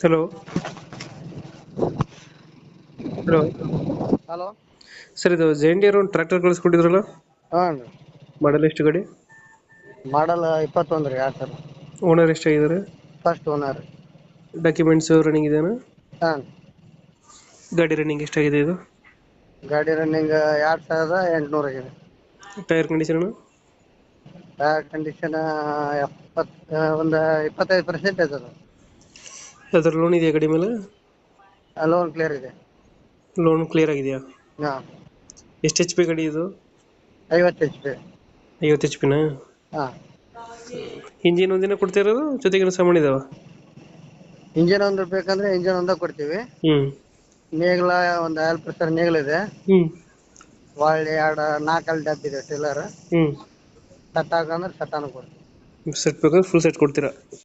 Hello. Hello. Hello. Sir, ಇದು ಜೆಂಡಿಯರ್ ಒಂದು tractor ಕಳಿಸ್ಕೊಟ್ಟಿದ್ರಲ್ಲ, ಹಾಂ ರೀ. ಮಾಡಲ್ ಎಷ್ಟು ಗಾಡಿ? ಮಾಡಲ್ 21 ರೀ, 2000. ಓನರ್ ಎಷ್ಟಾಗಿದ್ದಾರೆ? First owner. ಡಾಕ್ಯುಮೆಂಟ್ಸ್ ರನ್ನಿಂಗ್ ಇದೆಯಾ? ಹಾಂ. ಗಾಡಿ ರನ್ನಿಂಗ್ ಎಷ್ಟಾಗಿದೆ ಇದು? ಗಾಡಿ ರನ್ನಿಂಗ್ 2800 ಆಗಿದೆ. Tyre condition? ಟೈರ್ ಕಂಡೀಷನ್ ಒಂದು 25% ಇದೆ. ಅದರ ಲೋನ್ ಇದೆಯಾ ಗಾಡಿ ಮೇಲೆ? ಲೋನ್ ಕ್ಲಿಯರ್ ಇದೆ. ಲೋನ್ ಕ್ಲಿಯರ್ ಆಗಿದೆಯಾ? ಹಾಂ. ಎಷ್ಟು ಎಚ್ ಪಿ ಗಾಡಿ ಇದು? 50 HP. 50 ಎಚ್ ಪಿನಾ? ಹಾಂ. ಇಂಜಿನ್ ಒಂದಿನ ಕೊಡ್ತಾ ಇರೋದು ಜೊತೆಗೇನು ಸಾಮಾನು ಇದಾವ? ಇಂಜಿನ್ ಒಂದು ಬೇಕಂದ್ರೆ ಇಂಜಿನ್ ಒಂದೇ ಕೊಡ್ತೀವಿ. ಹ್ಞೂ. ನೇಗಿಲ ಒಂದು ಆಯಿಲ್ ಪ್ರೆಷರ್ ನೇಗಿಲಿದೆ. ಹ್ಞೂ. ಒಳ್ಳೆ 4 ಡಬ್ಬ ಇದೆ ಟಿಲ್ಲರ್. ಹ್ಞೂ. ಸೆಟ್ ಹಾಕಂದ್ರೆ ಸೆಟ್ಟಾನು ಕೊಡ್ತೀವಿ. ಸೆಟ್ ಬೇಕಾದ್ರೆ ಫುಲ್ ಸೆಟ್ ಕೊಡ್ತೀರಾ?